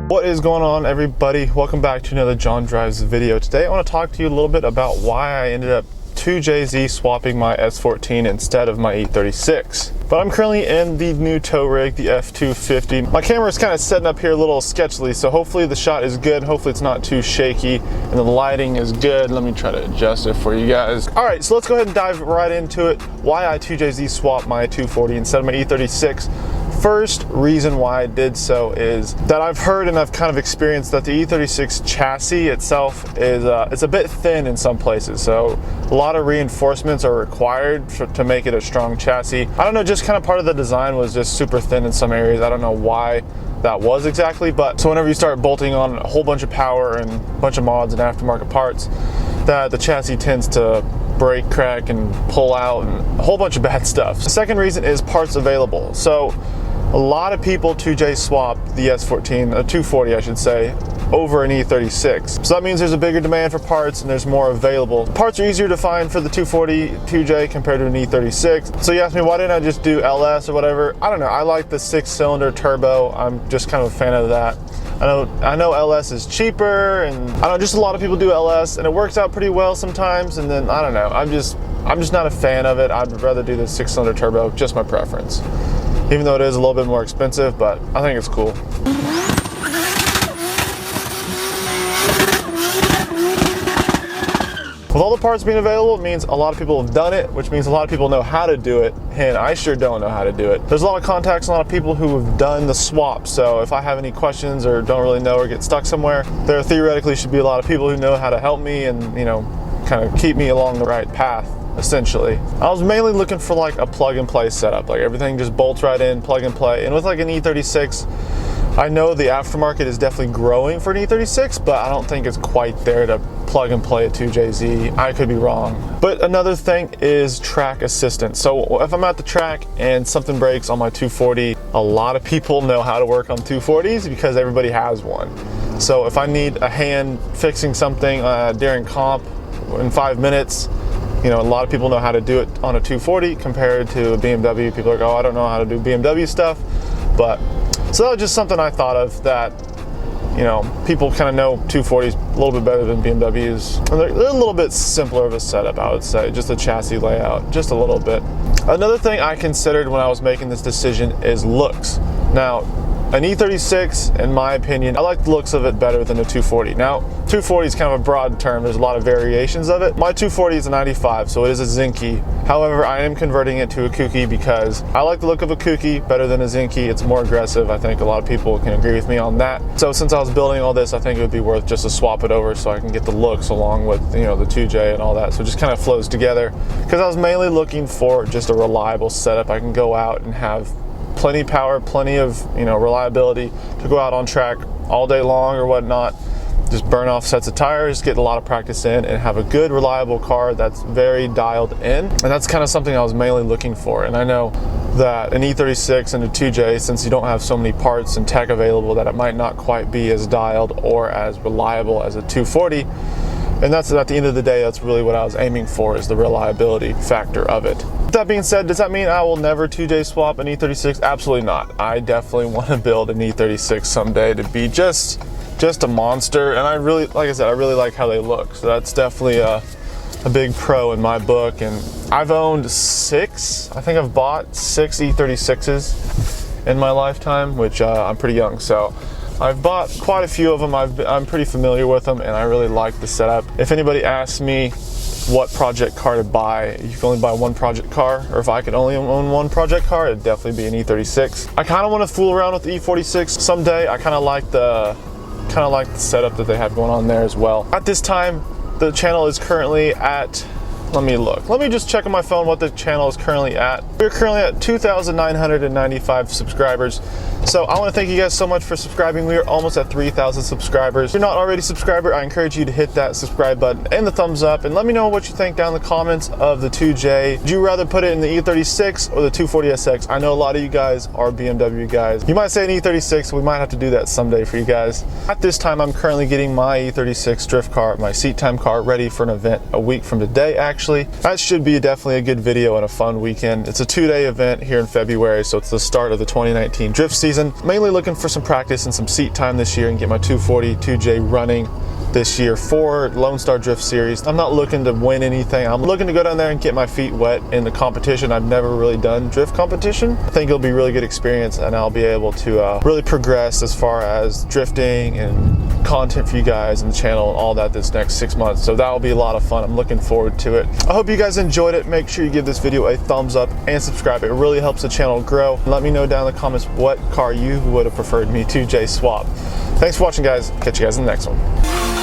What is going on, everybody? Welcome back to another John Drives video. Today I want to talk to you a little bit about why I ended up 2JZ swapping my S14 instead of my E36. But I'm currently in the new tow rig, the F250. My camera is kind of setting up here a little sketchily, so hopefully the shot is good. Hopefully it's not too shaky and the lighting is good. Let me try to adjust it for you guys. All right, so let's go ahead and dive right into it. Why I 2JZ swapped my 240 instead of my E36. First reason why I did so is that I've heard and I've kind of experienced that the E36 chassis itself is it's a bit thin in some places, so a lot of reinforcements are required to make it a strong chassis. I don't know, just kind of part of the design was just super thin in some areas. I don't know why that was exactly, but so whenever you start bolting on a whole bunch of power and a bunch of mods and aftermarket parts, that the chassis tends to break, crack, and pull out, and a whole bunch of bad stuff. The second reason is parts available. So a lot of people 2J swap the S14, 240 I should say, over an E36. So that means there's a bigger demand for parts and there's more available. Parts are easier to find for the 240 2J compared to an E36. So you ask me, why didn't I just do LS or whatever? I don't know, I like the 6-cylinder turbo. I'm just kind of a fan of that. I know LS is cheaper, and I know just a lot of people do LS and it works out pretty well sometimes, and then I don't know, I'm just not a fan of it. I'd rather do the 6-cylinder turbo, just my preference. Even though it is a little bit more expensive, but I think it's cool. With all the parts being available, it means a lot of people have done it, which means a lot of people know how to do it, and I sure don't know how to do it. There's a lot of contacts, a lot of people who have done the swap, so if I have any questions or don't really know or get stuck somewhere, there theoretically should be a lot of people who know how to help me and, you know, kind of keep me along the right path. Essentially, I was mainly looking for like a plug and play setup, like everything just bolts right in, plug and play. And with like an E36, I know the aftermarket is definitely growing for an E36, but I don't think it's quite there to plug and play a 2JZ. I could be wrong. But another thing is track assistance. So if I'm at the track and something breaks on my 240, a lot of people know how to work on 240s because everybody has one. So if I need a hand fixing something during comp in 5 minutes, you know, a lot of people know how to do it on a 240 compared to a BMW. People are like, oh, I don't know how to do BMW stuff. But so that was just something I thought of, that, you know, people kind of know 240s a little bit better than BMWs. And they're a little bit simpler of a setup, I would say, just a chassis layout, just a little bit. Another thing I considered when I was making this decision is looks. Now, an E36, in my opinion, I like the looks of it better than a 240. Now, 240 is kind of a broad term. There's a lot of variations of it. My 240 is a 95, so it is a Zinky. However, I am converting it to a Kooky because I like the look of a Kooky better than a Zinky. It's more aggressive. I think a lot of people can agree with me on that. So since I was building all this, I think it would be worth just to swap it over so I can get the looks along with, you know, the 2J and all that. So it just kind of flows together, because I was mainly looking for just a reliable setup. I can go out and have plenty of power, plenty of, you know, reliability to go out on track all day long or whatnot. Just burn off sets of tires, get a lot of practice in, and have a good, reliable car that's very dialed in. And that's kind of something I was mainly looking for. And I know that an E36 and a 2J, since you don't have so many parts and tech available, that it might not quite be as dialed or as reliable as a 240. And that's, at the end of the day, that's really what I was aiming for, is the reliability factor of it. With that being said, does that mean I will never 2J swap an E36? Absolutely not. I definitely want to build an E36 someday to be just a monster. And I really, like I said, I really like how they look. So that's definitely a big pro in my book. And I've owned 6, I think I've bought 6 E36s in my lifetime, which I'm pretty young. So I've bought quite a few of them. I'm pretty familiar with them, and I really like the setup. If anybody asks me what project car to buy, you can only buy one project car, or if I could only own one project car, it'd definitely be an E36. I kind of want to fool around with the E46 someday. I kind of like the setup that they have going on there as well. At this time, the channel is currently at, let me look. Let me just check on my phone what the channel is currently at. We're currently at 2,995 subscribers. So I want to thank you guys so much for subscribing. We are almost at 3,000 subscribers. If you're not already a subscriber, I encourage you to hit that subscribe button and the thumbs up, and let me know what you think down in the comments of the 2J. Would you rather put it in the E36 or the 240SX? I know a lot of you guys are BMW guys. You might say an E36, we might have to do that someday for you guys. At this time, I'm currently getting my E36 drift car, my seat time car, ready for an event a week from today, actually. That should be definitely a good video and a fun weekend. It's a 2-day event here in February, so it's the start of the 2019 drift season. reason. Mainly looking for some practice and some seat time this year and get my 240 2J running this year for Lone Star Drift Series. I'm not looking to win anything. I'm looking to go down there and get my feet wet in the competition. I've never really done drift competition. I think it'll be a really good experience, and I'll be able to really progress as far as drifting and content for you guys and the channel and all that this next 6 months. So that will be a lot of fun. I'm looking forward to it. I hope you guys enjoyed it. Make sure you give this video a thumbs up and subscribe. It really helps the channel grow. Let me know down in the comments what car you would have preferred me to swap. Thanks for watching, guys. Catch you guys in the next one.